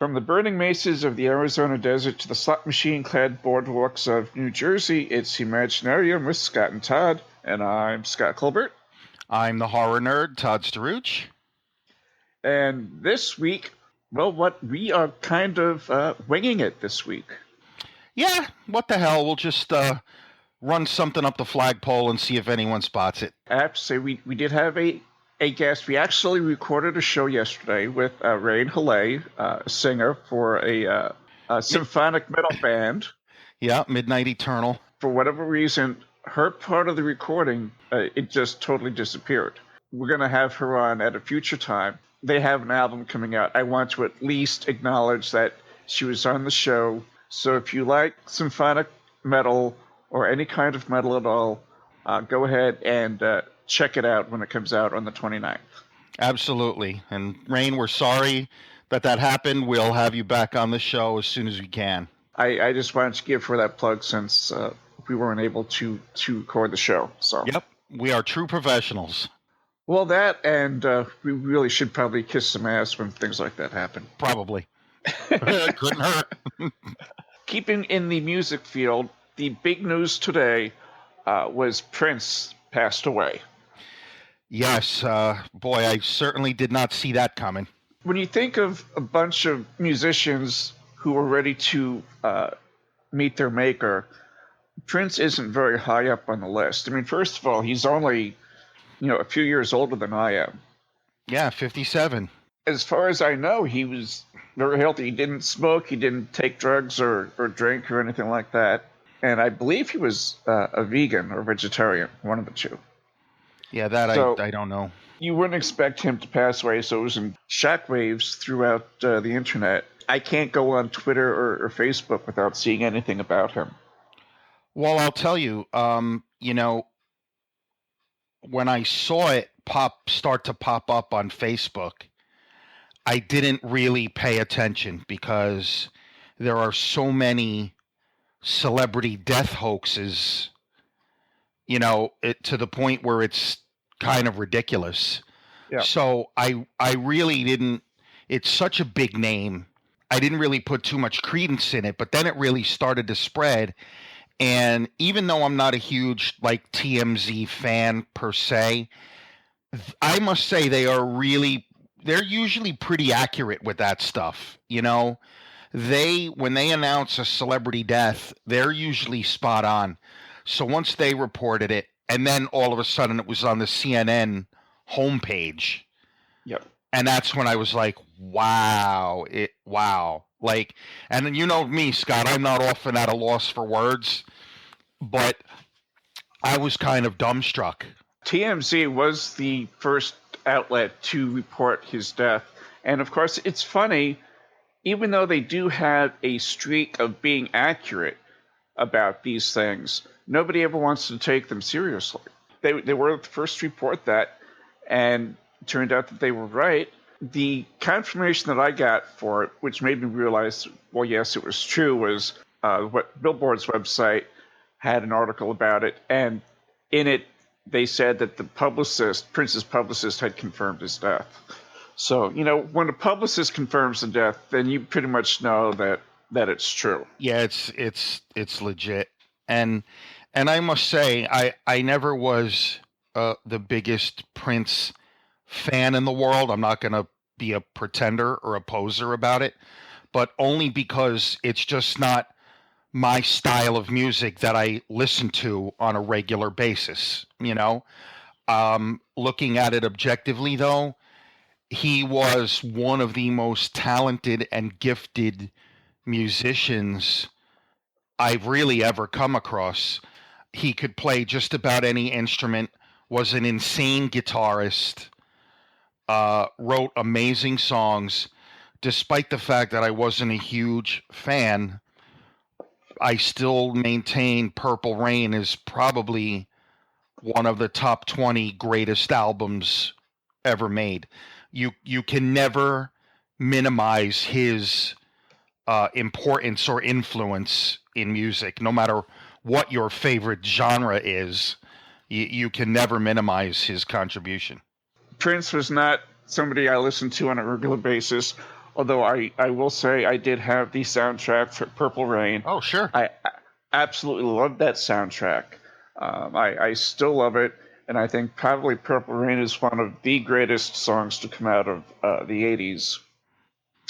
From the burning mesas of the Arizona desert to the slot machine-clad boardwalks of New Jersey, it's Imaginarium with Scott and Todd, and I'm Scott Colbert. I'm the horror nerd, Todd Staruch. And this week, we are kind of winging it this week. Yeah, what the hell? We'll just run something up the flagpole and see if anyone spots it. I have to say, we did have a guest. We actually recorded a show yesterday with Rain Haley, a singer for a symphonic metal band. Yeah, Midnight Eternal. For whatever reason, her part of the recording, it just totally disappeared. We're going to have her on at a future time. They have an album coming out. I want to at least acknowledge that she was on the show. So if you like symphonic metal or any kind of metal at all, go ahead and check it out when it comes out on the 29th. Absolutely. And Rain, we're sorry that happened. We'll have you back on the show as soon as we can. I just wanted to give her that plug since we weren't able to record the show. So. Yep, we are true professionals. Well, that and we really should probably kiss some ass when things like that happen. Probably. Couldn't hurt. Keeping in the music field, the big news today was Prince passed away. Yes, boy, I certainly did not see that coming. When you think of a bunch of musicians who are ready to meet their maker, Prince isn't very high up on the list. I mean, first of all, he's only, a few years older than I am. Yeah, 57. As far as I know, he was very healthy. He didn't smoke, he didn't take drugs or drink or anything like that. And I believe he was a vegan or vegetarian, one of the two. Yeah, I don't know. You wouldn't expect him to pass away, so it was in shockwaves throughout the internet. I can't go on Twitter or Facebook without seeing anything about him. Well, I'll tell you, when I saw it start to pop up on Facebook, I didn't really pay attention because there are so many celebrity death hoaxes, to the point where it's kind of ridiculous. Yeah. So I really didn't. It's such a big name. I didn't really put too much credence in it, but then it really started to spread. And even though I'm not a huge TMZ fan per se, I must say they're usually pretty accurate with that stuff. When they announce a celebrity death, they're usually spot on. So once they reported it, and then all of a sudden it was on the CNN homepage. Yep. And that's when I was like, wow. And then me, Scott, I'm not often at a loss for words, but I was kind of dumbstruck. TMZ was the first outlet to report his death. And of course, it's funny, even though they do have a streak of being accurate about these things, nobody ever wants to take them seriously. They were the first to report that, and it turned out that they were right. The confirmation that I got for it, which made me realize, well, yes, it was true, was what Billboard's website had an article about it, and in it they said that Prince's publicist, had confirmed his death. So, when a publicist confirms the death, then you pretty much know that it's true. Yeah, it's legit. And I must say, I never was the biggest Prince fan in the world. I'm not going to be a pretender or a poser about it, but only because it's just not my style of music that I listen to on a regular basis. Looking at it objectively, though, he was one of the most talented and gifted musicians I've really ever come across. He could play just about any instrument, was an insane guitarist, wrote amazing songs. Despite the fact that I wasn't a huge fan, I still maintain Purple Rain is probably one of the top 20 greatest albums ever made. You can never minimize his importance or influence in music, no matter what your favorite genre is. You can never minimize his contribution. Prince was not somebody I listened to on a regular basis. Although I will say I did have the soundtrack for Purple Rain. Oh, sure. I absolutely loved that soundtrack. I still love it, and I think probably Purple Rain is one of the greatest songs to come out of the 80s.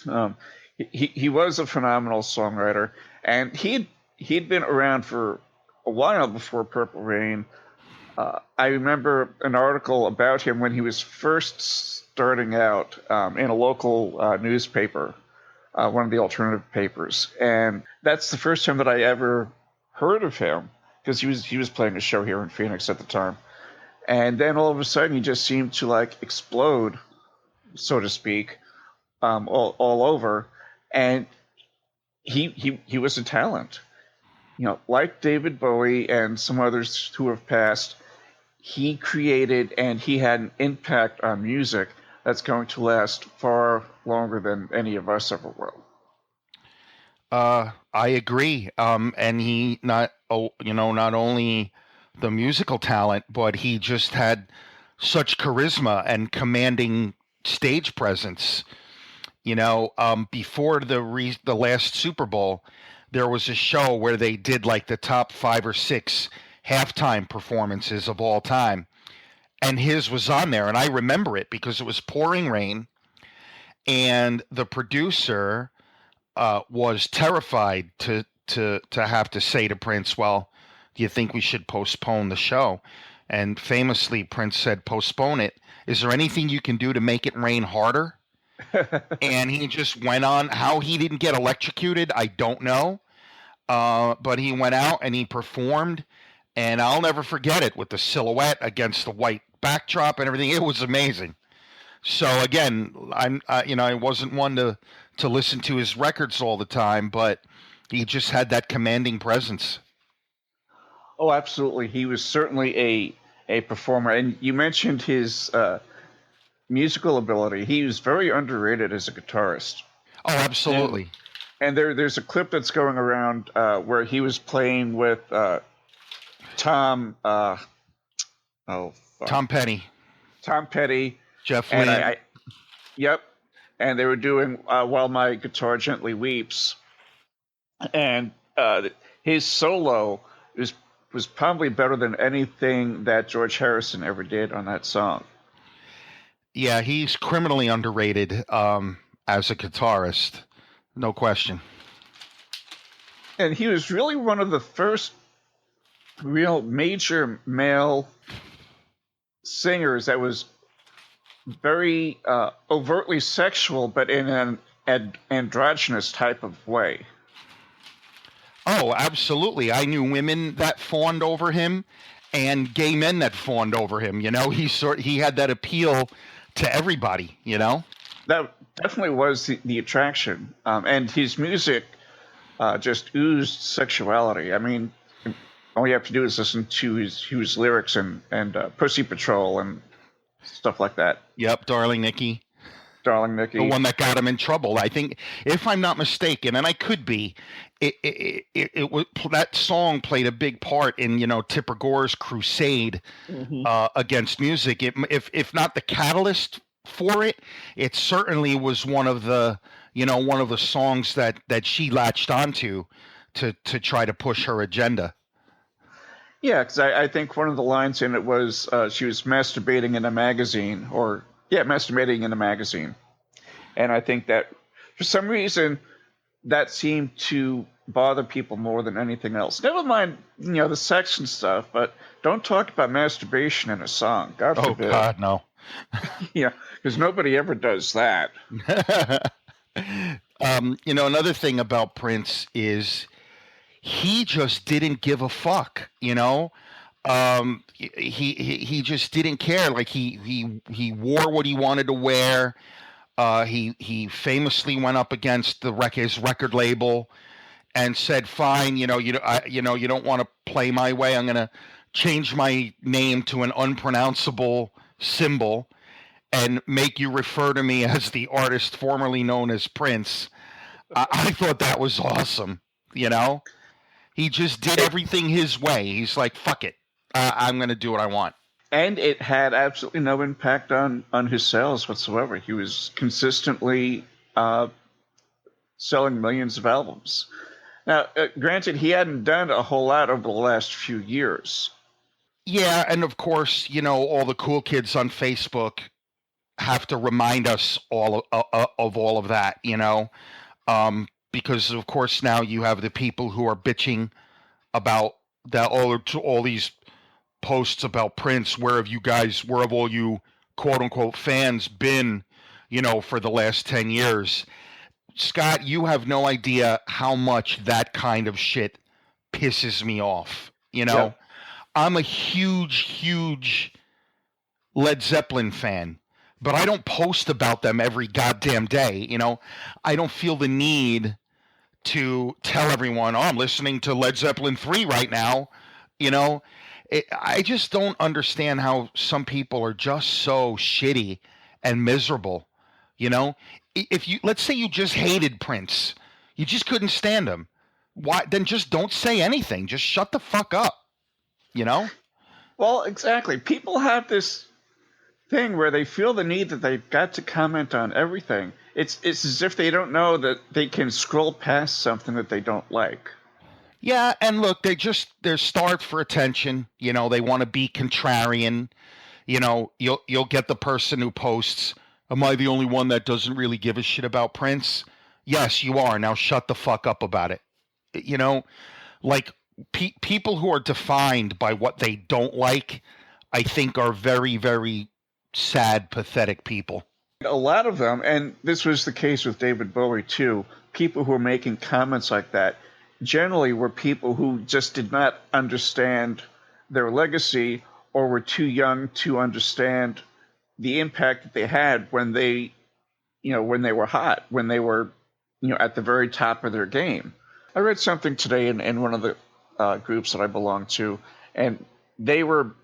Um, he was a phenomenal songwriter, and he'd been around for a while before Purple Rain. I remember an article about him when he was first starting out in a local newspaper, one of the alternative papers, and that's the first time that I ever heard of him because he was playing a show here in Phoenix at the time, and then all of a sudden he just seemed to like explode, so to speak, all over, and he was a talent. You know, like David Bowie and some others who have passed, he created and he had an impact on music that's going to last far longer than any of us ever will. I agree. And he not only the musical talent, but he just had such charisma and commanding stage presence. Before the last Super Bowl, there was a show where they did like the top 5 or 6 halftime performances of all time, and his was on there, and I remember it because it was pouring rain, and the producer was terrified to have to say to Prince, "Well, do you think we should postpone the show?" And famously, Prince said, "Postpone it. Is there anything you can do to make it rain harder?" And he just went on. How he didn't get electrocuted, I don't know. But he went out and he performed, and I'll never forget it with the silhouette against the white backdrop and everything. It was amazing. So again, I wasn't one to listen to his records all the time, but he just had that commanding presence. Oh, absolutely. He was certainly a performer. And you mentioned his musical ability. He was very underrated as a guitarist. Oh, absolutely. And there's a clip that's going around where he was playing with Tom. Tom Petty. Tom Petty. Jeff Lynne. Yep. And they were doing While My Guitar Gently Weeps. And his solo was probably better than anything that George Harrison ever did on that song. Yeah, he's criminally underrated as a guitarist. No question. And he was really one of the first real major male singers that was very overtly sexual, but in an androgynous type of way. Oh, absolutely. I knew women that fawned over him and gay men that fawned over him. He had that appeal to everybody, That definitely was the attraction. And his music just oozed sexuality. I mean, all you have to do is listen to his lyrics and Pussy Patrol and stuff like that. Yep, Darling Nikki. Darling Nikki. The one that got him in trouble. I think, if I'm not mistaken, and I could be, it was that song played a big part in Tipper Gore's crusade against music. If not the catalyst for it, it certainly was one of the songs that she latched onto to try to push her agenda. Yeah, because I think one of the lines in it was she was masturbating in a magazine, masturbating in a magazine. And I think that for some reason that seemed to bother people more than anything else. Never mind, the sex and stuff, but don't talk about masturbation in a song. God forbid. Oh, God, no. Yeah, because nobody ever does that. Another thing about Prince is he just didn't give a fuck, He just didn't care. Like he wore what he wanted to wear. He famously went up against his record label and said, "Fine, you don't want to play my way. I'm going to change my name to an unpronounceable symbol and make you refer to me as the artist formerly known as Prince." I thought that was awesome. He just did everything his way. He's like, "Fuck it, I'm going to do what I want." And it had absolutely no impact on his sales whatsoever. He was consistently uh, selling millions of albums. Now, granted, he hadn't done a whole lot over the last few years. Yeah, and of course, all the cool kids on Facebook have to remind us all of all of that, because of course now you have the people who are bitching about that all these posts about Prince. Where have all you quote unquote fans been, for the last 10 years? Scott, you have no idea how much that kind of shit pisses me off. Yep. I'm a huge Led Zeppelin fan, but I don't post about them every goddamn day. I don't feel the need to tell everyone, oh, I'm listening to Led Zeppelin 3 right now. I just don't understand how some people are just so shitty and miserable. If let's say you just hated Prince, you just couldn't stand him. Why? Then just don't say anything. Just shut the fuck up. Well, exactly. People have this thing where they feel the need that they've got to comment on everything. It's as if they don't know that they can scroll past something that they don't like. Yeah, and look, they're starved for attention. They want to be contrarian. You'll get the person who posts, "Am I the only one that doesn't really give a shit about Prince?" Yes, you are. Now shut the fuck up about it. Like people who are defined by what they don't like, I think are very, very sad, pathetic people. A lot of them, and this was the case with David Bowie too, people who were making comments like that generally were people who just did not understand their legacy or were too young to understand the impact that they had when they were hot, when they were at the very top of their game. I read something today in one of the groups that I belong to, and they were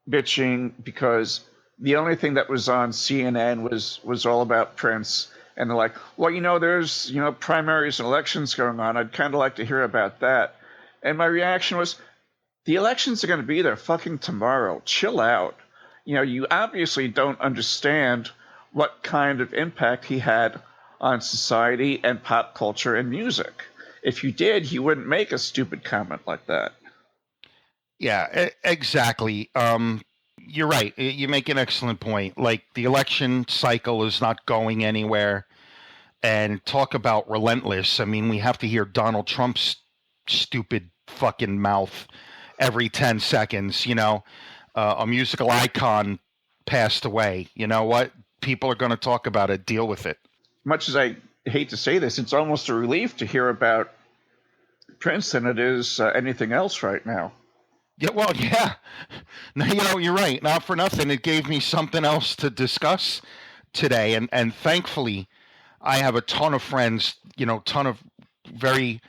bitching because the only thing that was on CNN was all about Prince. And they're like, well, there's, primaries and elections going on. I'd kind of like to hear about that. And my reaction was, the elections are going to be there fucking tomorrow. Chill out. You obviously don't understand what kind of impact he had on society and pop culture and music. If you did, you wouldn't make a stupid comment like that. Yeah, exactly. You're right. You make an excellent point. Like the election cycle is not going anywhere. And talk about relentless. I mean, we have to hear Donald Trump's stupid fucking mouth every 10 seconds. A musical icon passed away. You know what? People are going to talk about it. Deal with it. Much as I hate to say this, it's almost a relief to hear about Prince than it is anything else right now. Yeah, well, yeah. You're right. Not for nothing. It gave me something else to discuss today. And thankfully, I have a ton of friends, ton of very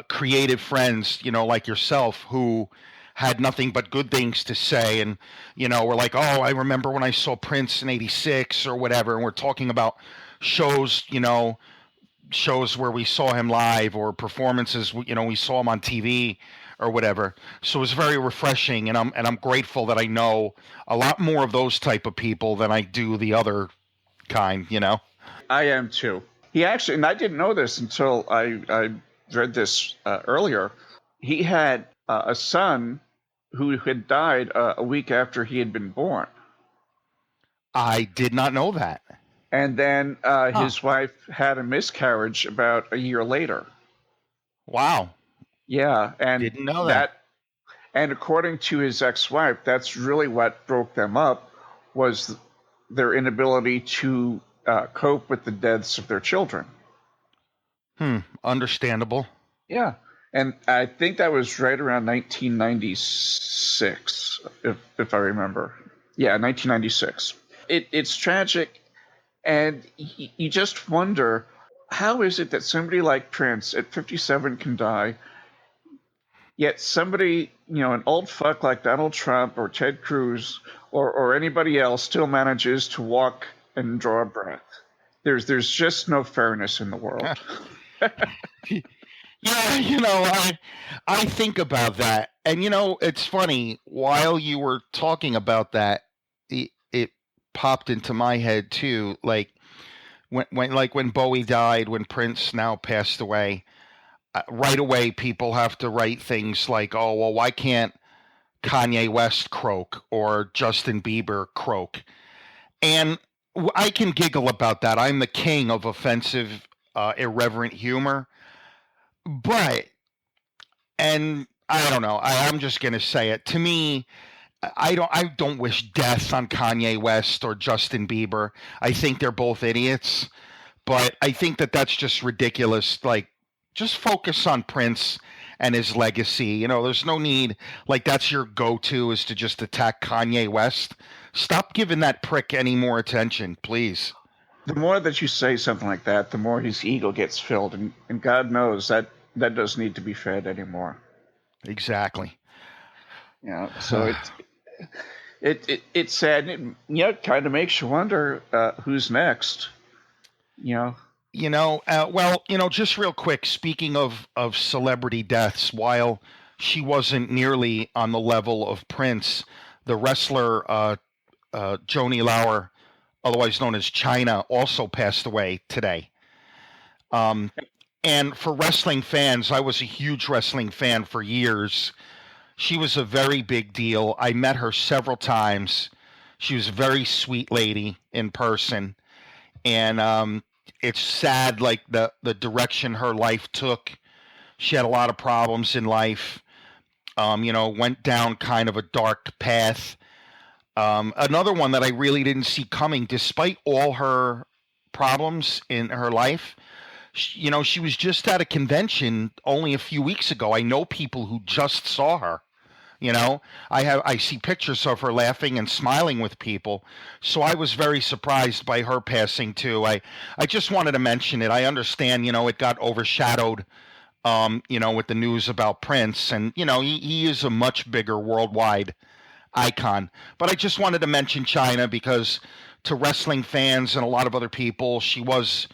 creative friends, like yourself, who had nothing but good things to say. And, we're like, oh, I remember when I saw Prince in '86 or whatever. And we're talking about shows, shows where we saw him live or performances, we saw him on TV or whatever. So it was very refreshing. And I'm grateful that I know a lot more of those type of people than I do the other kind, I am too. He actually, and I didn't know this until I read this earlier. He had a son who had died a week after he had been born. I did not know that. And then his wife had a miscarriage about a year later. Wow. Yeah, and didn't know that. And according to his ex-wife, that's really what broke them up, was their inability to cope with the deaths of their children. Understandable. Yeah. And I think that was right around 1996, if I remember. Yeah, 1996. It's tragic, and you just wonder, how is it that somebody like Prince at 57 can die, yet somebody, an old fuck like Donald Trump or Ted Cruz or anybody else still manages to walk and draw a breath? There's just no fairness in the world. Yeah, I think about that. And, it's funny, while you were talking about that, it popped into my head too. Like, when Bowie died, when Prince now passed away, right away people have to write things like, "Oh, well, why can't Kanye West croak or Justin Bieber croak?" And I can giggle about that. I'm the king of offensive, irreverent humor. But, and I don't know. I'm just gonna say it. To me, I don't wish death on Kanye West or Justin Bieber. I think they're both idiots. But I think that that's just ridiculous. Like, just focus on Prince and his legacy. There's no need, like, that's your go-to, is to just attack Kanye West. Stop giving that prick any more attention, please. The more that you say something like that, the more his ego gets filled, and God knows that doesn't need to be fed anymore. Exactly. So it's sad. It kind of makes you wonder who's next. Well, just real quick, speaking of celebrity deaths, while she wasn't nearly on the level of Prince, the wrestler Joni Lauer, otherwise known as China, also passed away today. And for wrestling fans, I was a huge wrestling fan for years. She was a very big deal. I met her several times. She was a very sweet lady in person. And it's sad, like, the direction her life took. She had a lot of problems in life. Went down kind of a dark path. Another one that I really didn't see coming, despite all her problems in her life. She was just at a convention only a few weeks ago. I know people who just saw her. I see pictures of her laughing and smiling with people. So I was very surprised by her passing too. I just wanted to mention it. I understand, it got overshadowed, with the news about Prince, and he is a much bigger worldwide icon. But I just wanted to mention China because to wrestling fans and a lot of other people, she was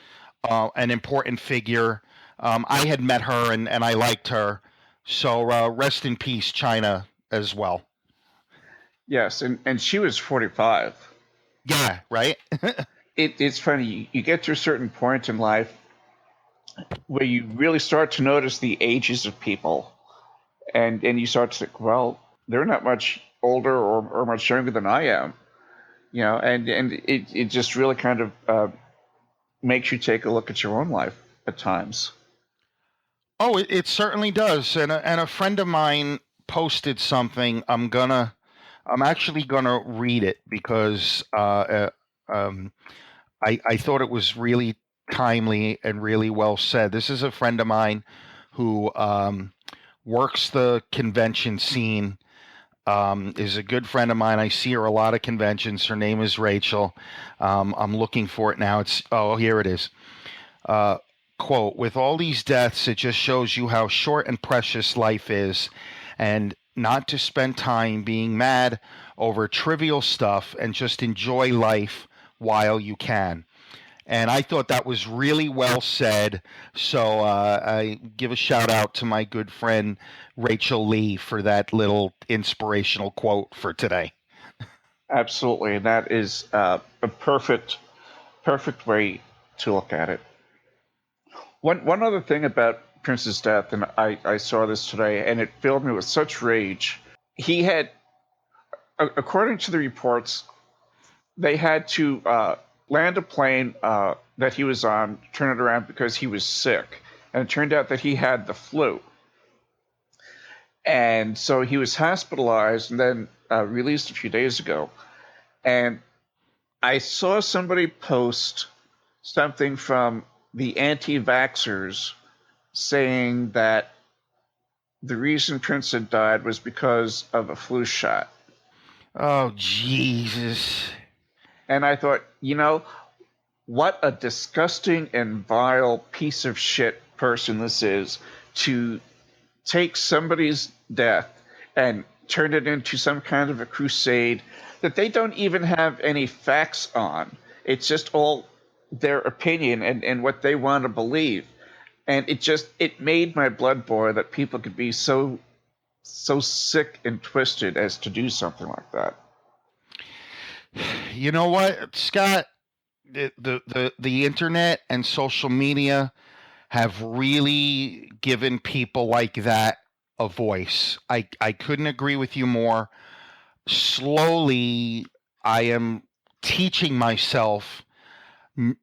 an important figure. I had met her and I liked her. So rest in peace, China, as well. Yes, and she was 45. Yeah, right? It's funny. You get to a certain point in life where you really start to notice the ages of people. And you start to think, well, they're not much older or much younger than I am. And it just really kind of makes you take a look at your own life at times. Oh, it certainly does. And a friend of mine posted something. I'm actually gonna read it because I thought it was really timely and really well said. This is a friend of mine who works the convention scene. Is a good friend of mine. I see her a lot of conventions. Her name is Rachel. I'm looking for it now. Here it is. Quote, with all these deaths, it just shows you how short and precious life is, and not to spend time being mad over trivial stuff and just enjoy life while you can. And I thought that was really well said. So I give a shout out to my good friend Rachel Lee for that little inspirational quote for today. Absolutely, and that is a perfect way to look at it. One other thing about Prince's death, and I saw this today, and it filled me with such rage. He had, according to the reports, they had to land a plane that he was on, turn it around because he was sick. And it turned out that he had the flu. And so he was hospitalized and then released a few days ago. And I saw somebody post something from the anti-vaxxers saying that the reason Prince had died was because of a flu shot. Oh, Jesus. And I thought, what a disgusting and vile piece of shit person this is, to take somebody's death and turn it into some kind of a crusade that they don't even have any facts on. It's just all their opinion and what they want to believe. And it made my blood boil that people could be so sick and twisted as to do something like that. You know what, Scott? The internet and social media have really given people like that a voice. I couldn't agree with you more. Slowly, I am teaching myself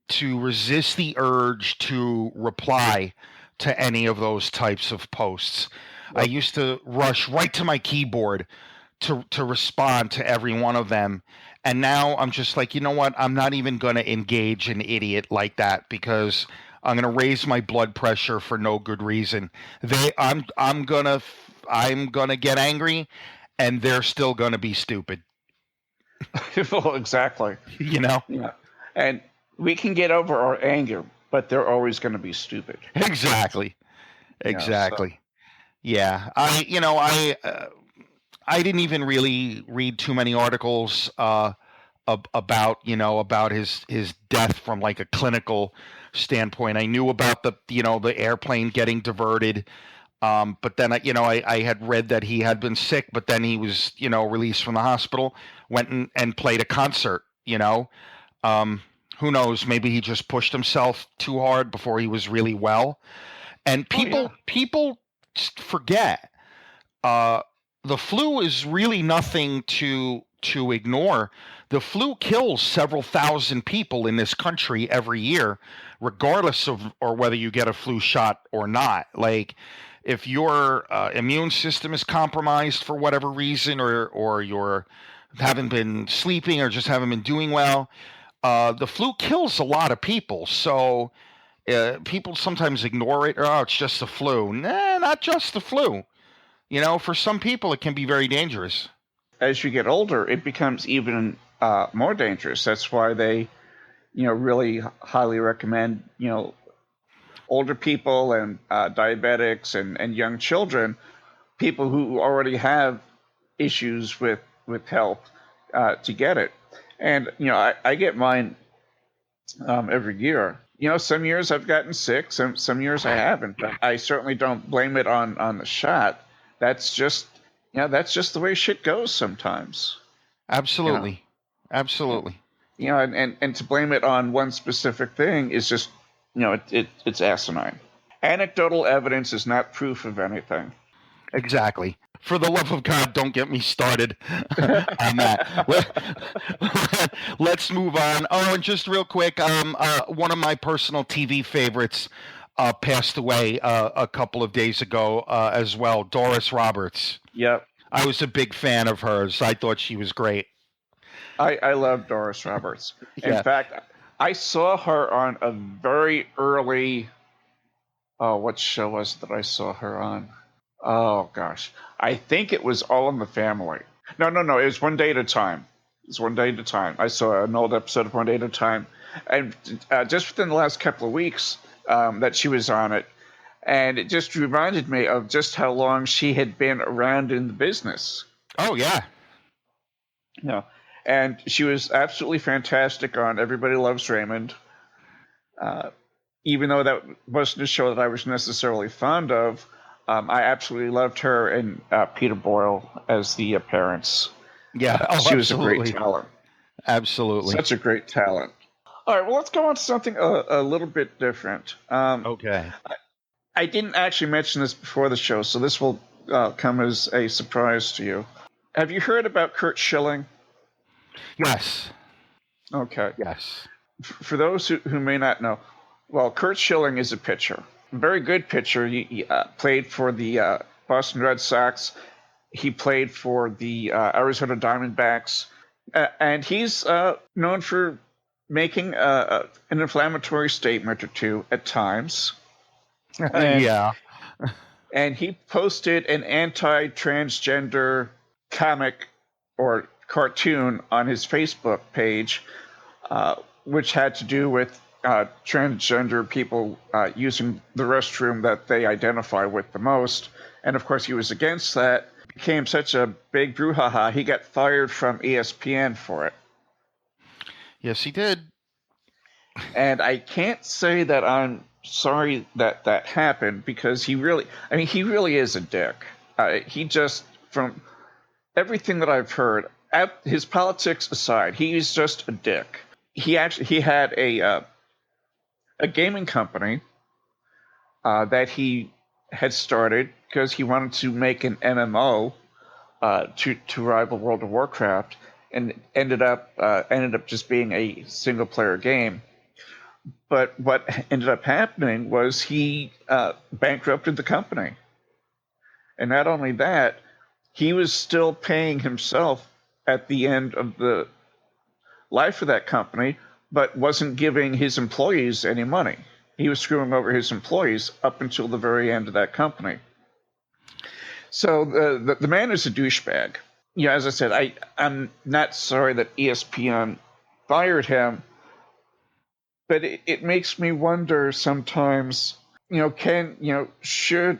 to resist the urge to reply to any of those types of posts. I Yep. used to rush right to my keyboard to respond to every one of them. And now I'm just like, you know what? I'm not even going to engage an idiot like that because I'm going to raise my blood pressure for no good reason. I'm going to get angry and they're still going to be stupid, Well, exactly. you know? Yeah. And we can get over our anger, but they're always going to be stupid. Exactly. So Exactly. Yeah. I didn't even really read too many articles about about his death from like a clinical standpoint. I knew about the airplane getting diverted, but then I had read that he had been sick, but then he was released from the hospital, went and played a concert. Um, who knows? Maybe he just pushed himself too hard before he was really well. And oh yeah. people forget uh, the flu is really nothing to ignore. The flu kills several thousand people in this country every year, regardless of or whether you get a flu shot or not. Like, if your immune system is compromised for whatever reason, or you're haven't been sleeping or just haven't been doing well, the flu kills a lot of people. So people sometimes ignore it. Oh, it's just the flu. Nah, not just the flu. For some people, it can be very dangerous. As you get older, it becomes even more dangerous. That's why they, really highly recommend, older people and diabetics and young children, people who already have issues with health, to get it. And I get mine every year. Some years I've gotten sick, some years I haven't. But I certainly don't blame it on the shot. That's just that's just the way shit goes sometimes. You know, Absolutely. Absolutely. and to blame it on one specific thing is just it's asinine. Anecdotal evidence is not proof of anything. Exactly. For the love of God, don't get me started on that. Let's move on. Oh, and just real quick, one of my personal TV favorites passed away a couple of days ago as well. Doris Roberts. Yep. I was a big fan of hers. I thought she was great. I love Doris Roberts. In Yeah. fact, I saw her on a very early. Oh, what show was it that I saw her on? Oh gosh, I think it was All in the Family. No, no, no. It was One Day at a Time. It was One Day at a Time. I saw an old episode of One Day at a Time, and just within the last couple of weeks that she was on it, and it just reminded me of just how long she had been around in the business. Oh, yeah. You know, and she was absolutely fantastic on Everybody Loves Raymond. Uh, Even though that wasn't a show that I was necessarily fond of, I absolutely loved her and Peter Boyle as the parents. Yeah. Oh, She was a great absolutely. talent. Absolutely. Such a great talent. All right, well, let's go on to something a little bit different. Okay. I didn't actually mention this before the show, so this will come as a surprise to you. Have you heard about Kurt Schilling? Yes. Okay. Yes. For those who may not know, well, Kurt Schilling is a pitcher, a very good pitcher. He played for the Boston Red Sox. He played for the Arizona Diamondbacks, and he's known for making an inflammatory statement or two at times. And Yeah. and he posted an anti-transgender comic or cartoon on his Facebook page, which had to do with transgender people using the restroom that they identify with the most. And of course, he was against that. It became such a big brouhaha, he got fired from ESPN for it. Yes, he did. And I can't say that I'm sorry that that happened because he really is a dick. He just, from everything that I've heard, his politics aside, he's just a dick. he had a gaming company that he had started because he wanted to make an MMO to rival World of Warcraft, and ended up just being a single player game. But what ended up happening was he bankrupted the company, and not only that, he was still paying himself at the end of the life of that company, but wasn't giving his employees any money. He was screwing over his employees up until the very end of that company. So the man is a douchebag. As I said, I'm not sorry that ESPN fired him, but it makes me wonder sometimes, should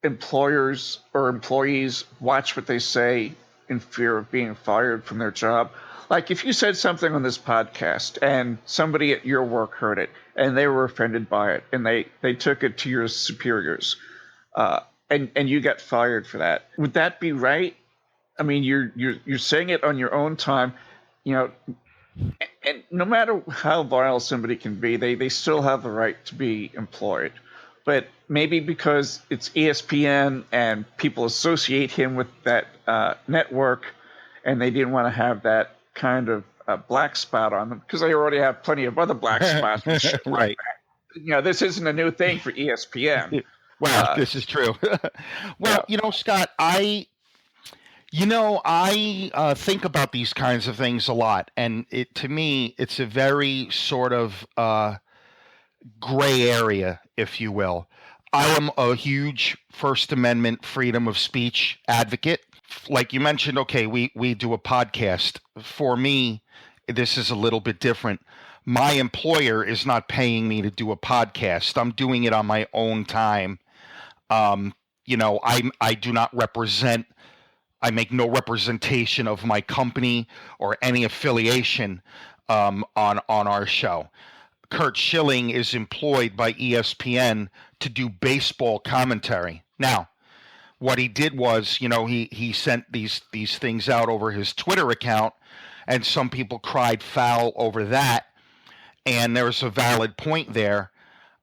employers or employees watch what they say in fear of being fired from their job? Like, if you said something on this podcast and somebody at your work heard it and they were offended by it and they took it to your superiors, and you got fired for that, would that be right? I mean, you're saying it on your own time, and no matter how vile somebody can be, they still have the right to be employed. But maybe because it's ESPN and people associate him with that network, and they didn't want to have that kind of black spot on them because they already have plenty of other black spots and shit Right. like that. This isn't a new thing for ESPN. Well, this is true. Well, Scott, I think about these kinds of things a lot, and to me, it's a very sort of gray area, if you will. I am a huge First Amendment freedom of speech advocate. Like you mentioned, okay, we do a podcast. For me, this is a little bit different. My employer is not paying me to do a podcast. I'm doing it on my own time. I do not represent. I make no representation of my company or any affiliation on our show. Curt Schilling is employed by ESPN to do baseball commentary. Now, what he did was, he sent these things out over his Twitter account, and some people cried foul over that, and there's a valid point there.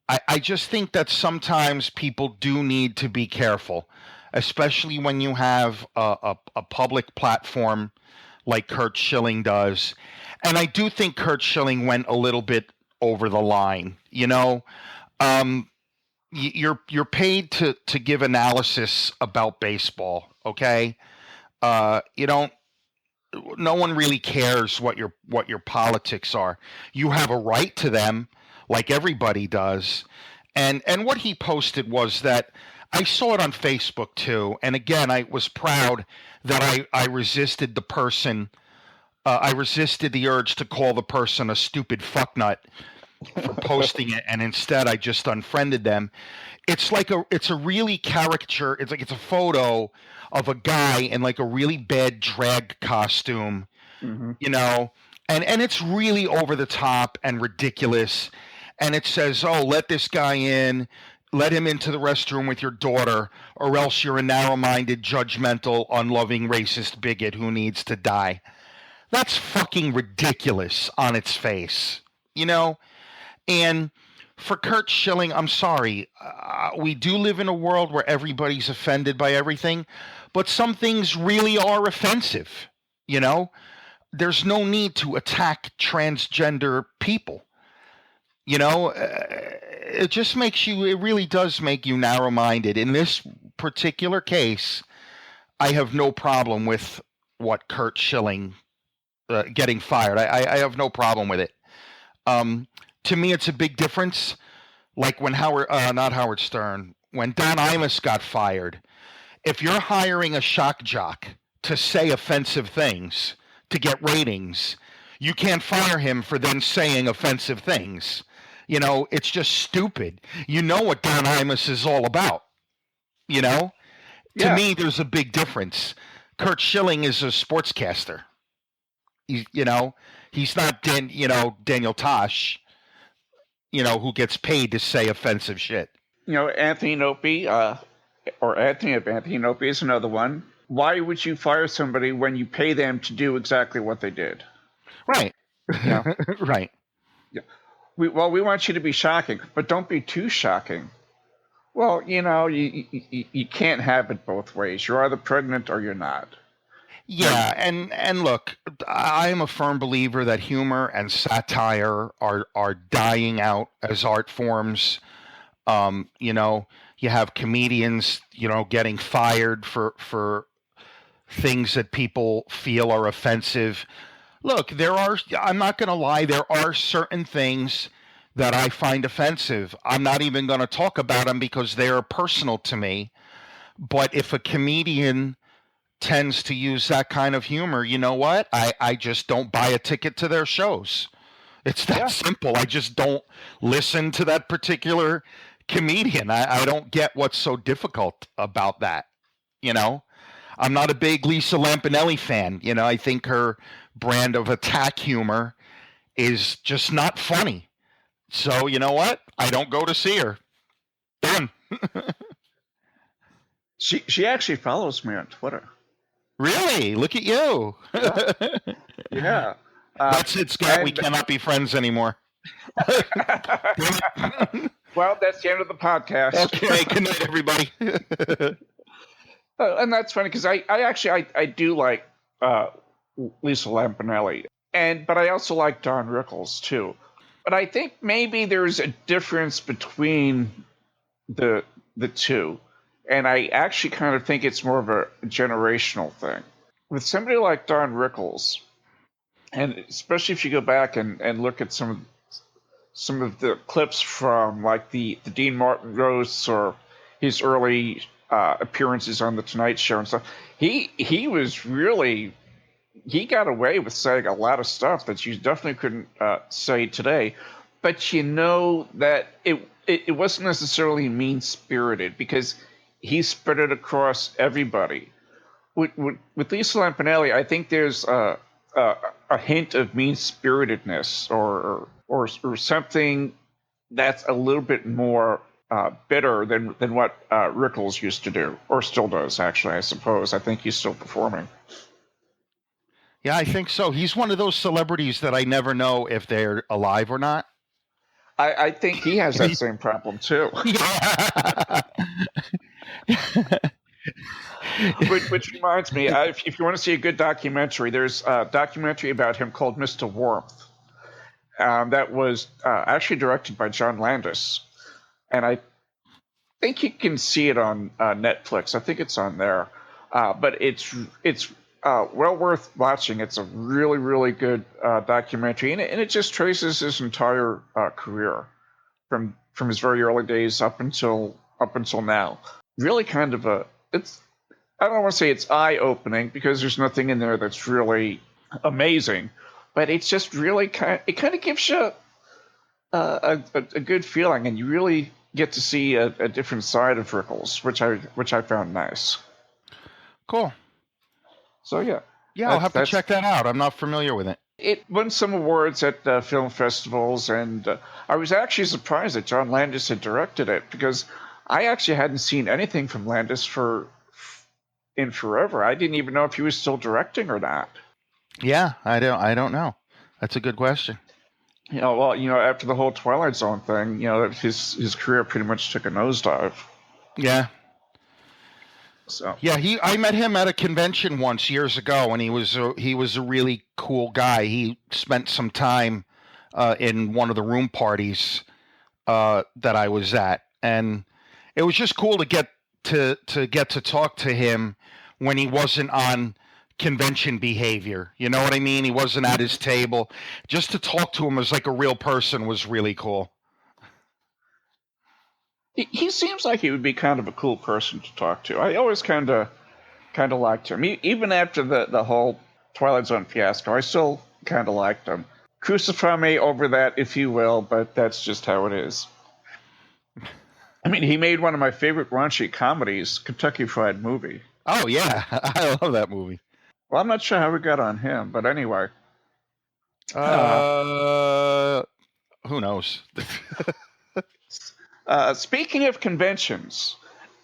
I just think that sometimes people do need to be careful, especially when you have a public platform like Curt Schilling does. And I do think Curt Schilling went a little bit over the line. You're paid to give analysis about baseball, okay? No one really cares what your politics are. You have a right to them, like everybody does. And what he posted was that I saw it on Facebook too. And again, I was proud that I resisted the person. I resisted the urge to call the person a stupid fucknut for posting it, and instead I just unfriended them. It's a really caricature. It's a photo of a guy in like a really bad drag costume, Mm-hmm. And it's really over the top and ridiculous. And it says, "Oh, let this guy in. Let him into the restroom with your daughter, or else you're a narrow-minded, judgmental, unloving, racist bigot who needs to die." That's fucking ridiculous on its face, And for Curt Schilling, I'm sorry. We do live in a world where everybody's offended by everything, but some things really are offensive, There's no need to attack transgender people. It really does make you narrow-minded. In this particular case, I have no problem with what Curt Schilling getting fired. I have no problem with it. To me, it's a big difference. Like when not Howard Stern, when Don Imus got fired. If you're hiring a shock jock to say offensive things to get ratings, you can't fire him for then saying offensive things. It's just stupid. You know what Don Imus is all about. To me, there's a big difference. Curt Schilling is a sportscaster. He's not Daniel Tosh, who gets paid to say offensive shit. Anthony Nopi, or Anthony of Anthony Nopi is another one. Why would you fire somebody when you pay them to do exactly what they did? Right. You know, Right. yeah. We want you to be shocking, but don't be too shocking. Well, you can't have it both ways. You're either pregnant or you're not. Yeah, and look, I am a firm believer that humor and satire are dying out as art forms. You know, you have comedians, getting fired for things that people feel are offensive. Look, I'm not going to lie, there are certain things that I find offensive. I'm not even going to talk about them because they are personal to me. But if a comedian tends to use that kind of humor, you know what? I just don't buy a ticket to their shows. It's that simple. I just don't listen to that particular comedian. I don't get what's so difficult about that. You know, I'm not a big Lisa Lampanelli fan. I think her brand of attack humor is just not funny. So, you know what? I don't go to see her. Done. She actually follows me on Twitter. Really? Look at you. Yeah. That's it, Scott. We cannot be friends anymore. Well, that's the end of the podcast. Okay. Good night, everybody. And that's funny because I do like Lisa Lampanelli, but I also like Don Rickles too. But I think maybe there's a difference between the two, and I actually kind of think it's more of a generational thing. With somebody like Don Rickles, and especially if you go back and look at some of the clips from like the Dean Martin roasts or his early appearances on the Tonight Show and stuff, he was really, he got away with saying a lot of stuff that you definitely couldn't say today. But you know that it wasn't necessarily mean-spirited because he spread it across everybody. With Lisa Lampanelli, I think there's a hint of mean-spiritedness or something that's a little bit more bitter than what Rickles used to do, or still does, actually, I suppose. I think he's still performing. Yeah, I think so. He's one of those celebrities that I never know if they're alive or not. I think he has that same problem, too. Which reminds me, if you want to see a good documentary, there's a documentary about him called Mr. Warmth. That was actually directed by John Landis. And I think you can see it on Netflix. I think it's on there. But it's well worth watching. It's a really, really good documentary. And it just traces his entire career from his very early days up until now. Really kind of I don't want to say it's eye-opening because there's nothing in there that's really amazing, but it's just really it kind of gives you a good feeling, and you really get to see a different side of Rickles, which I found nice. Cool. So yeah, I'll have to check that out. I'm not familiar with it. It won some awards at film festivals, and I was actually surprised that John Landis had directed it because I actually hadn't seen anything from Landis in forever. I didn't even know if he was still directing or not. Yeah, I don't know. That's a good question. After the whole Twilight Zone thing, his career pretty much took a nosedive. Yeah. So. Yeah, I met him at a convention once years ago, and he was a really cool guy. He spent some time in one of the room parties that I was at, and it was just cool to get to talk to him when he wasn't on convention behavior. You know what I mean? He wasn't at his table. Just to talk to him as like a real person was really cool. He seems like he would be kind of a cool person to talk to. I always kind of liked him. Even after the whole Twilight Zone fiasco, I still kind of liked him. Crucify me over that, if you will, but that's just how it is. I mean, he made one of my favorite raunchy comedies, Kentucky Fried Movie. Oh, yeah. I love that movie. Well, I'm not sure how we got on him, but anyway. Who knows? Speaking of conventions,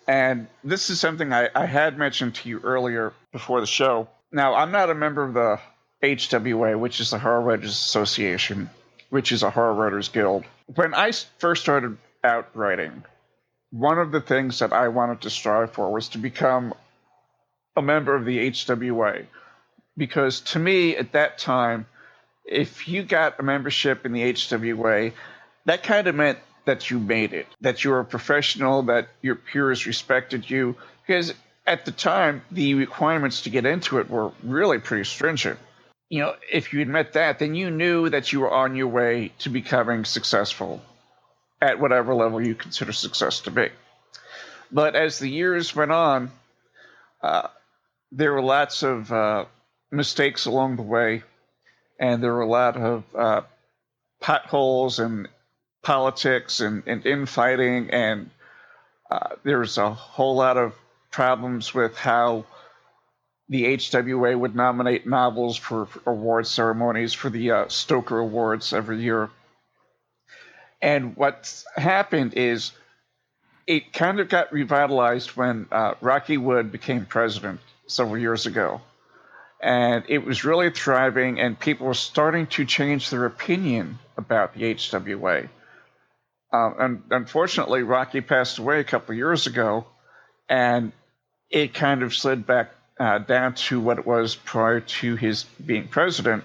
and this is something I had mentioned to you earlier before the show. Now, I'm not a member of the HWA, which is the Horror Writers Association, which is a horror writers guild. When I first started out writing, one of the things that I wanted to strive for was to become a member of the HWA. Because to me, at that time, if you got a membership in the HWA, that kind of meant that you made it, that you were a professional, that your peers respected you. Because at the time, the requirements to get into it were really pretty stringent. If you had met that, then you knew that you were on your way to becoming successful at whatever level you consider success to be. But as the years went on, there were lots of mistakes along the way, and there were a lot of potholes and politics and infighting, and there was a whole lot of problems with how the HWA would nominate novels for award ceremonies for the Stoker Awards every year. And what happened is it kind of got revitalized when Rocky Wood became president several years ago. And it was really thriving, and people were starting to change their opinion about the HWA. And unfortunately, Rocky passed away a couple of years ago, and it kind of slid back down to what it was prior to his being president.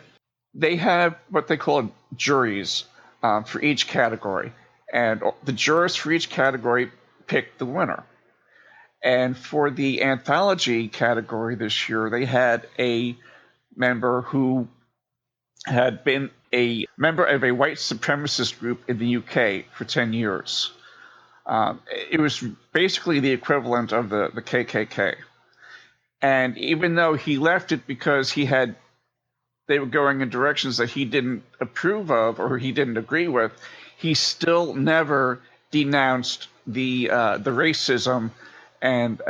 They have what they call juries for each category, and the jurors for each category pick the winner. And for the anthology category this year, they had a member who had been a member of a white supremacist group in the UK for 10 years. It was basically the equivalent of the KKK. And even though he left it because they were going in directions that he didn't approve of or he didn't agree with, he still never denounced the racism and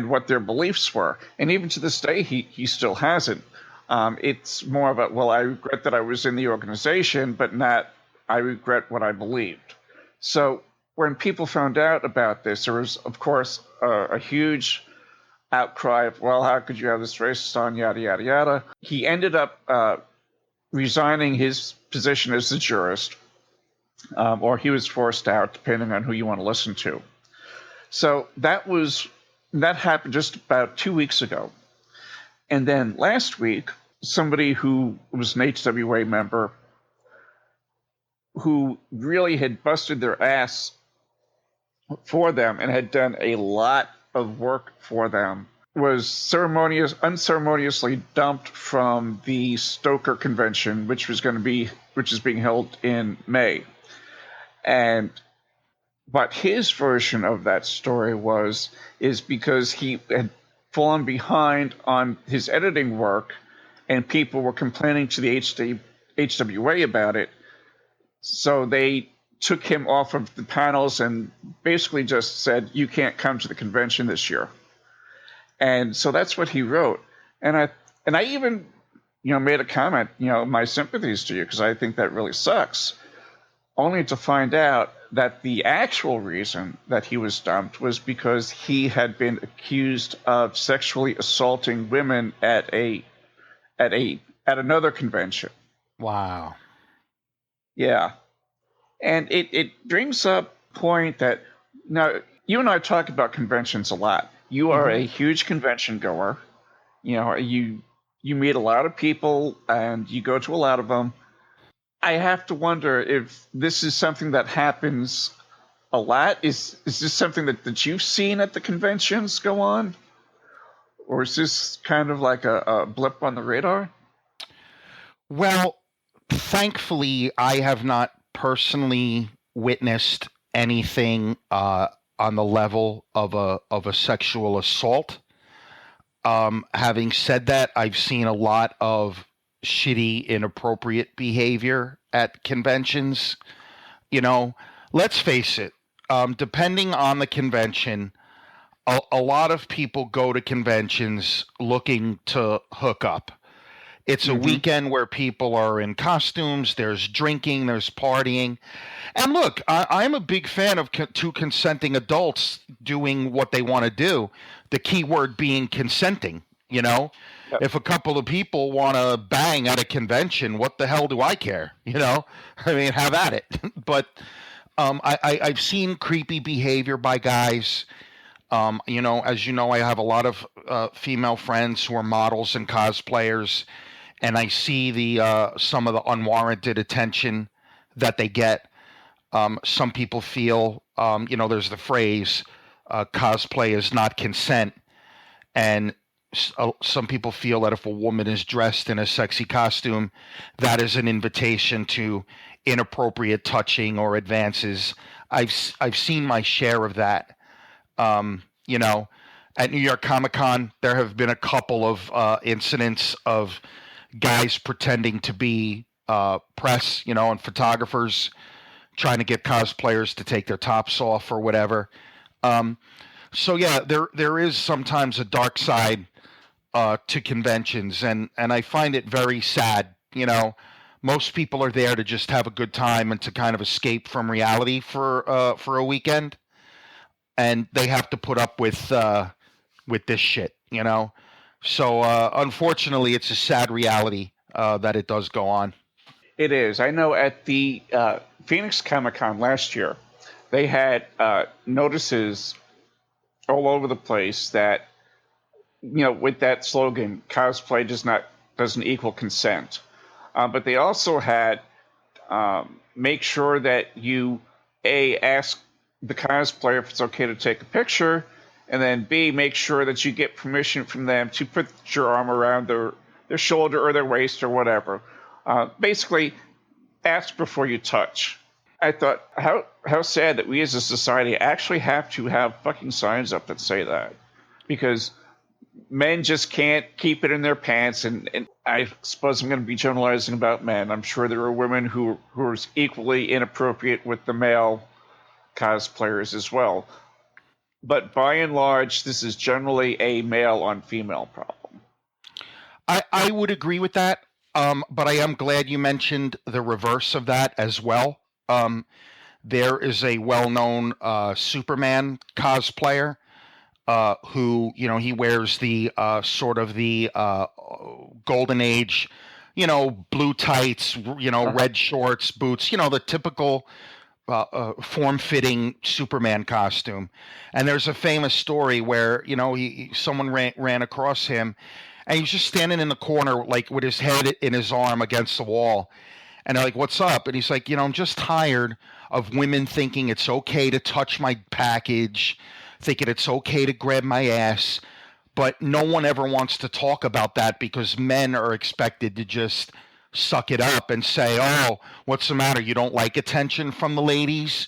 what their beliefs were. And even to this day, he still hasn't. It's more of a, well, I regret that I was in the organization, but not, I regret what I believed. So when people found out about this, there was, of course, a huge outcry of, well, how could you have this racist on, yada, yada, yada. He ended up resigning his position as a jurist, or he was forced out, depending on who you want to listen to. So that happened just about 2 weeks ago. And then last week, somebody who was an HWA member who really had busted their ass for them and had done a lot of work for them was unceremoniously dumped from the Stoker convention, which is being held in May. And what his version of that story is because he had fallen behind on his editing work and people were complaining to the HWA about it. So they took him off of the panels and basically just said, you can't come to the convention this year. And so that's what he wrote. And I even, made a comment, my sympathies to you, because I think that really sucks. Only to find out that the actual reason that he was dumped was because he had been accused of sexually assaulting women at another convention. Wow. Yeah. And it brings up a point that, now, you and I talk about conventions a lot. You are a huge convention goer. You meet a lot of people and you go to a lot of them. I have to wonder if this is something that happens a lot. Is this something that you've seen at the conventions go on? Or is this kind of like a blip on the radar? Well, thankfully, I have not personally witnessed anything on the level of a sexual assault. Having said that, I've seen a lot of shitty, inappropriate behavior at conventions. Let's face it, depending on the convention, a lot of people go to conventions looking to hook up. It's a weekend where people are in costumes, there's drinking, there's partying. And look, I'm a big fan of two consenting adults doing what they want to do. The key word being consenting, If a couple of people want to bang at a convention, what the hell do I care? I mean, have at it. But I've seen creepy behavior by guys. As you know, I have a lot of female friends who are models and cosplayers, and I see the some of the unwarranted attention that they get. Some people feel, there's the phrase, cosplay is not consent, and some people feel that if a woman is dressed in a sexy costume, that is an invitation to inappropriate touching or advances. I've seen my share of that. At New York Comic Con, there have been a couple of incidents of guys pretending to be press, and photographers trying to get cosplayers to take their tops off or whatever. So yeah, there is sometimes a dark side to conventions, and I find it very sad. Most people are there to just have a good time and to kind of escape from reality for a weekend, and they have to put up with this shit. So unfortunately, it's a sad reality that it does go on. It is. I know at the Phoenix Comic Con last year, they had notices all over the place that, with that slogan, cosplay doesn't equal consent. But they also had make sure that you, A, ask the cosplayer if it's okay to take a picture, and then B, make sure that you get permission from them to put your arm around their shoulder or their waist or whatever. Basically, ask before you touch. I thought, how sad that we as a society actually have to have fucking signs up that say that. Because men just can't keep it in their pants, and I suppose I'm going to be generalizing about men. I'm sure there are women who are equally inappropriate with the male cosplayers as well. But by and large, this is generally a male on female problem. I would agree with that, but I am glad you mentioned the reverse of that as well. There is a well-known Superman cosplayer who, he wears the sort of the golden age, blue tights, red shorts, boots, the typical form-fitting Superman costume. And there's a famous story where, someone ran across him, and he's just standing in the corner, like with his head in his arm against the wall. And they're like, "What's up?" And he's like, "I'm just tired of women thinking it's okay to touch my package, thinking it's okay to grab my ass, but no one ever wants to talk about that because men are expected to just suck it up and say, 'Oh, what's the matter? You don't like attention from the ladies?'"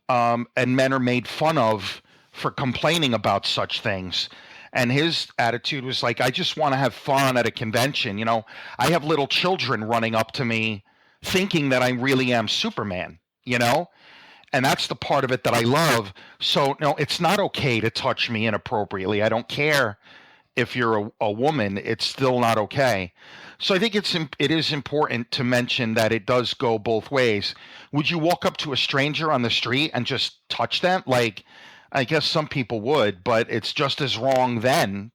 And men are made fun of for complaining about such things. And his attitude was like, "I just want to have fun at a convention. I have little children running up to me thinking that I really am Superman, and that's the part of it that I love. So, no, it's not okay to touch me inappropriately. I don't care if you're a woman, it's still not okay." So I think it is important to mention that it does go both ways. Would you walk up to a stranger on the street and just touch them? Like, I guess some people would, but it's just as wrong then,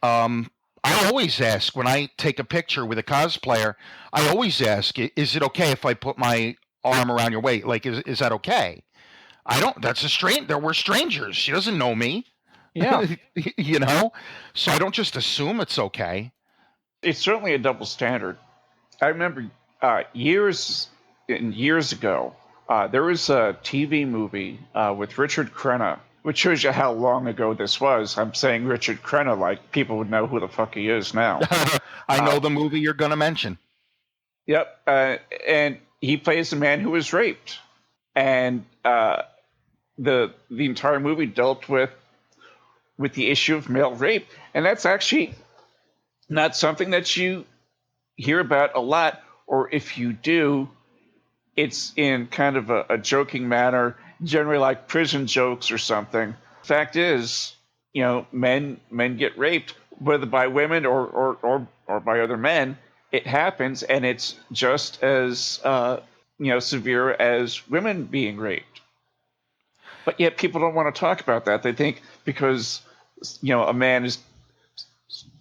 I always ask when I take a picture with a cosplayer, I always ask, "Is it okay if I put my arm around your waist? Like, is that okay?" That's a stranger. We're strangers. She doesn't know me. Yeah. So I don't just assume it's okay. It's certainly a double standard. I remember years ago, there was a TV movie with Richard Crenna, which shows you how long ago this was. I'm saying Richard Crenna like people would know who the fuck he is now. I know the movie you're going to mention. Yep. And he plays a man who was raped. And the entire movie dealt with the issue of male rape. And that's actually not something that you hear about a lot, or if you do, it's in kind of a joking manner, generally like prison jokes or something. Fact is, men get raped, whether by women or by other men. It happens, and it's just as severe as women being raped. But yet people don't want to talk about that. They think because a man is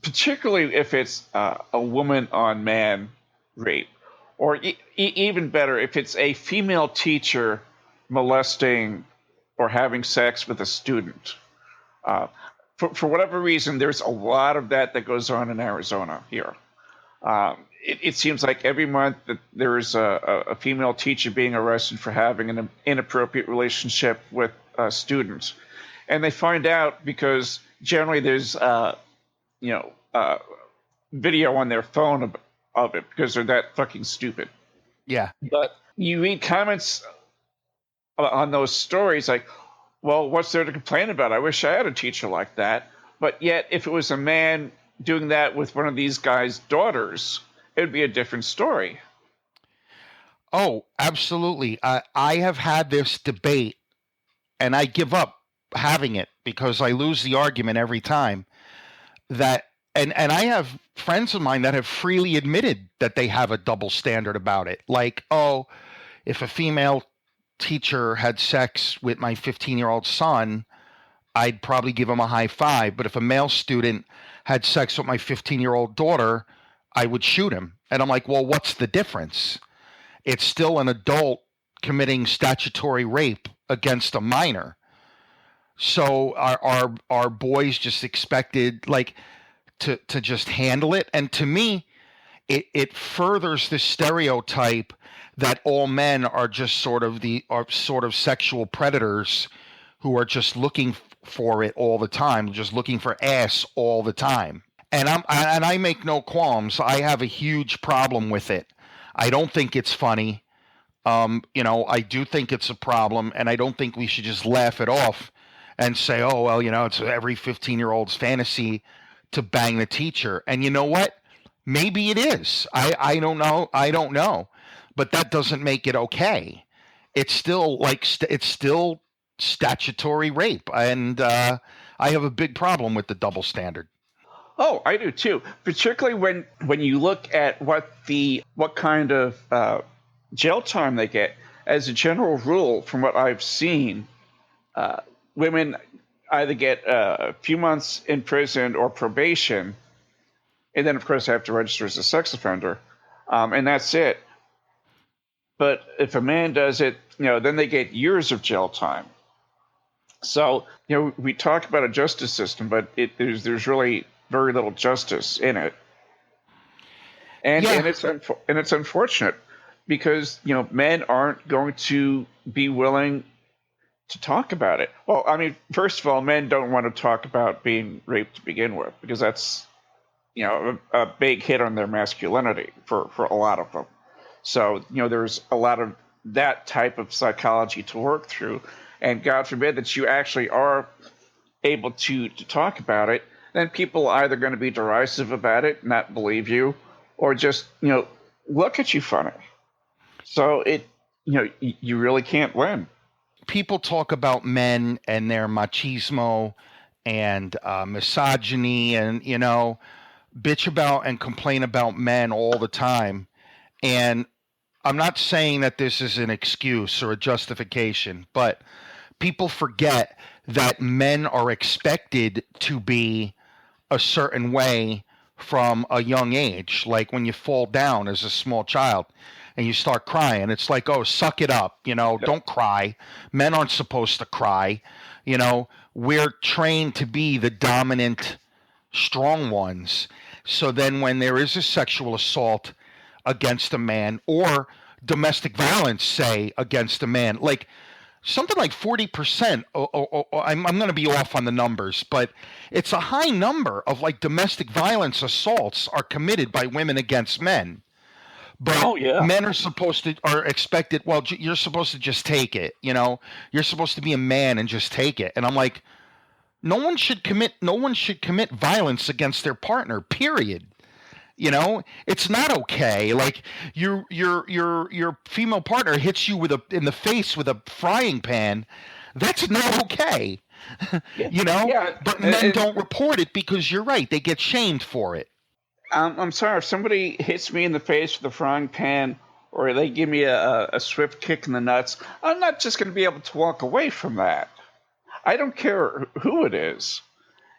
particularly if it's a woman on man rape, or even better, if it's a female teacher molesting or having sex with a student. Uh, for whatever reason, there's a lot of that goes on in Arizona here. It seems like every month that there's a female teacher being arrested for having an inappropriate relationship with students, and they find out because generally there's you know video on their phone of it because they're that fucking stupid. Yeah. But you read comments on those stories like, well, what's there to complain about? I wish I had a teacher like that. But yet, if it was a man doing that with one of these guys' daughters, it would be a different story. Oh, absolutely. I have had this debate, and I give up having it because I lose the argument every time. That and I have friends of mine that have freely admitted that they have a double standard about it. Like, oh, if a female teacher had sex with my 15-year-old son, I'd probably give him a high five. But if a male student had sex with my 15-year-old daughter, I would shoot him. And I'm like, well, what's the difference? It's still an adult committing statutory rape against a minor. So our boys just expected like to just handle it. And to me, it furthers the stereotype that all men are just sort of sexual predators who are just looking for it all the time, just looking for ass all the time. And I make no qualms. I have a huge problem with it. I don't think it's funny. I do think it's a problem, and I don't think we should just laugh it off and say, oh, well, it's every 15-year-old's fantasy to bang the teacher. And you know what? Maybe it is. I don't know. I don't know. But that doesn't make it okay. It's still it's still statutory rape. And I have a big problem with the double standard. Oh, I do too. Particularly when you look at what kind of jail time they get. As a general rule, from what I've seen, women either get a few months in prison or probation, and then of course they have to register as a sex offender, and that's it. But if a man does it, then they get years of jail time. So we talk about a justice system, but there's really very little justice in it, and Yeah. and it's unfortunate because men aren't going to be willing to talk about it. Well, I mean, first of all, men don't want to talk about being raped to begin with because that's a big hit on their masculinity for a lot of them. So there's a lot of that type of psychology to work through, and God forbid that you actually are able to talk about it, then people are either going to be derisive about it, not believe you, or just look at you funny. So you really can't win. People talk about men and their machismo and misogyny and bitch about and complain about men all the time. And I'm not saying that this is an excuse or a justification, but people forget that men are expected to be a certain way from a young age. Like when you fall down as a small child and you start crying, it's like, oh, suck it up, don't cry. Men aren't supposed to cry. We're trained to be the dominant, strong ones. So then when there is a sexual assault against a man or domestic violence, say, against a man, like something like 40%, I'm going to be off on the numbers, but it's a high number of like domestic violence assaults are committed by women against men. But men are expected, well, you're supposed to just take it, you're supposed to be a man and just take it. And I'm like, no one should commit violence against their partner, period. It's not okay. Like your female partner hits you in the face with a frying pan. That's not okay. Yeah. But men don't report it because you're right. They get shamed for it. I'm sorry, if somebody hits me in the face with a frying pan or they give me a swift kick in the nuts, I'm not just going to be able to walk away from that. I don't care who it is.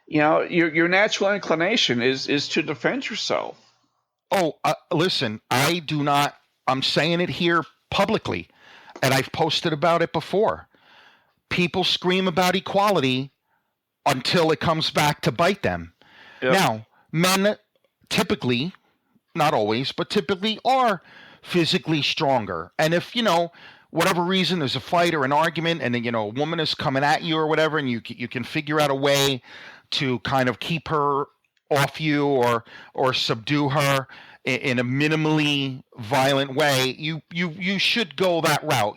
Your natural inclination is to defend yourself. Oh, listen, I do not. I'm saying it here publicly, and I've posted about it before. People scream about equality until it comes back to bite them. Yep. Now, men typically, not always, but typically are physically stronger. And if, whatever reason, there's a fight or an argument, and then, a woman is coming at you or whatever, and you can figure out a way to kind of keep her off you or subdue her in a minimally violent way, you should go that route.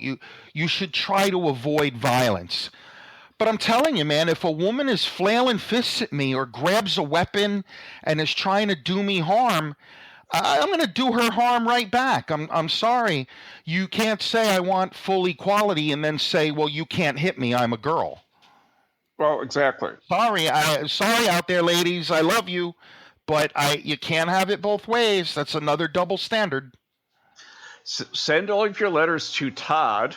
You should try to avoid violence. But I'm telling you, man, if a woman is flailing fists at me or grabs a weapon and is trying to do me harm, I'm going to do her harm right back. I'm sorry. You can't say I want full equality and then say, well, you can't hit me. I'm a girl. Well, exactly. Sorry out there, ladies. I love you, but you can't have it both ways. That's another double standard. Send all of your letters to Todd.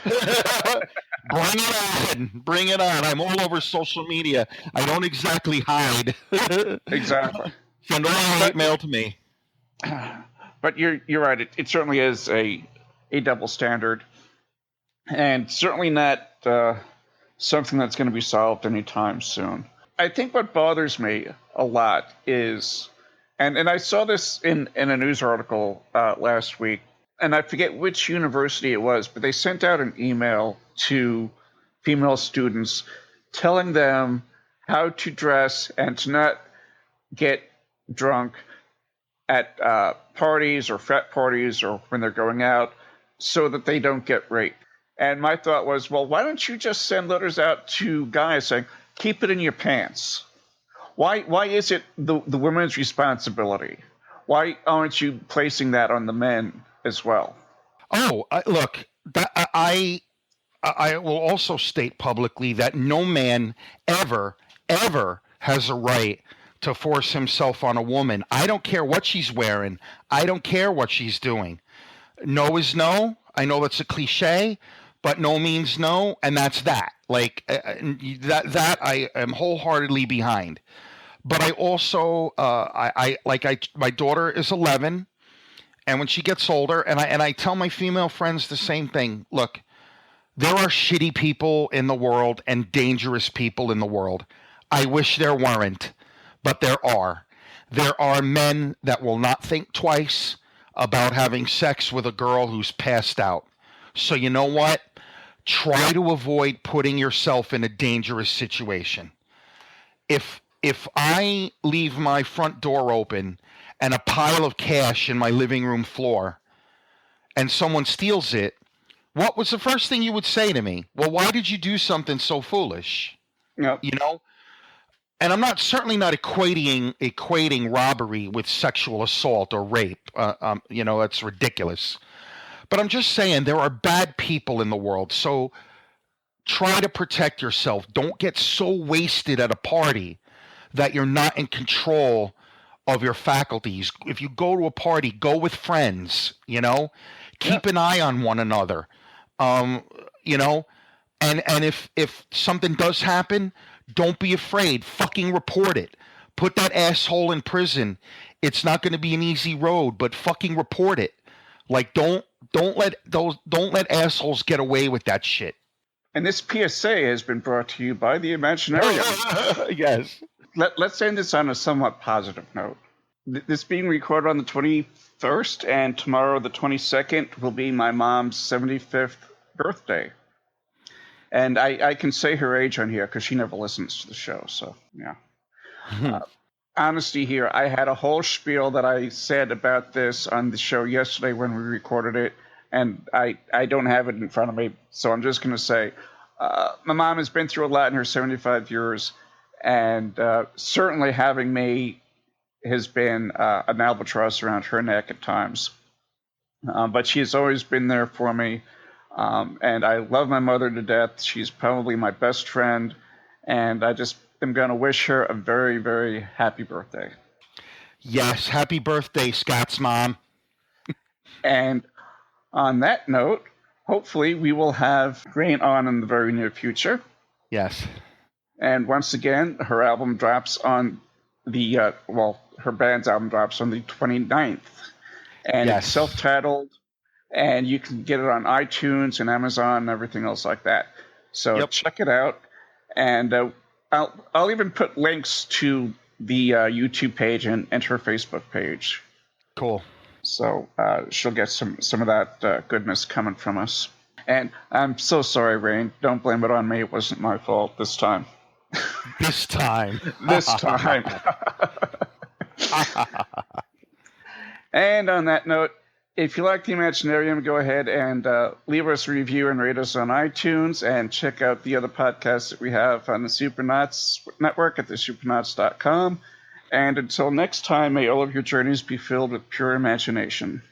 Bring it on. I'm all over social media. I don't exactly hide. Exactly. Send all your hate mail to me. But you're right. It certainly is a double standard, and certainly not something that's going to be solved anytime soon. I think what bothers me a lot is, and I saw this in a news article last week, and I forget which university it was, but they sent out an email to female students telling them how to dress and to not get drunk at parties or frat parties or when they're going out so that they don't get raped. And my thought was, well, why don't you just send letters out to guys saying, keep it in your pants? Why is it the women's responsibility? Why aren't you placing that on the men as well? Oh, look, I will also state publicly that no man ever has a right to force himself on a woman. I don't care what she's wearing. I don't care what she's doing. No is no. I know that's a cliche, but no means no, and that's that. Like that I am wholeheartedly behind. But I also my daughter is 11, and when she gets older, and I tell my female friends the same thing. Look, there are shitty people in the world and dangerous people in the world. I wish there weren't, but there are. There are men that will not think twice about having sex with a girl who's passed out. So you know what? Try to avoid putting yourself in a dangerous situation. If I leave my front door open and a pile of cash in my living room floor and someone steals it, what was the first thing you would say to me? Well, why did you do something so foolish? Yep. And I'm certainly not equating robbery with sexual assault or rape. That's ridiculous. But I'm just saying there are bad people in the world. So try to protect yourself. Don't get so wasted at a party that you're not in control of your faculties. If you go to a party, go with friends, keep an eye on one another. And if something does happen, don't be afraid. Fucking report it. Put that asshole in prison. It's not going to be an easy road, but fucking report it. Like don't let assholes get away with that shit. And this PSA has been brought to you by the Imaginarium. Yes. Let's end this on a somewhat positive note. This being recorded on the 21st, and tomorrow, the 22nd, will be my mom's 75th birthday. And I can say her age on here because she never listens to the show. So, yeah. Honesty here, I had a whole spiel that I said about this on the show yesterday when we recorded it, and I don't have it in front of me. So I'm just going to say my mom has been through a lot in her 75 years, and certainly having me has been an albatross around her neck at times. But she has always been there for me. And I love my mother to death. She's probably my best friend. And I just am going to wish her a very, very happy birthday. Yes, happy birthday, Scott's mom. And on that note, hopefully we will have Grant on in the very near future. Yes. And once again, her album drops on the, her band's album drops on the 29th. And Yes. it's self-titled, and you can get it on iTunes and Amazon and everything else like that. So check it out. And I'll even put links to the YouTube page and her Facebook page. Cool. So she'll get some of that goodness coming from us. And I'm so sorry, Rain. Don't blame it on me. It wasn't my fault this time. This time. This time. And on that note, if you like the Imaginarium, go ahead and leave us a review and rate us on iTunes, and check out the other podcasts that we have on the Supernauts Network at thesupernauts.com. And until next time, may all of your journeys be filled with pure imagination.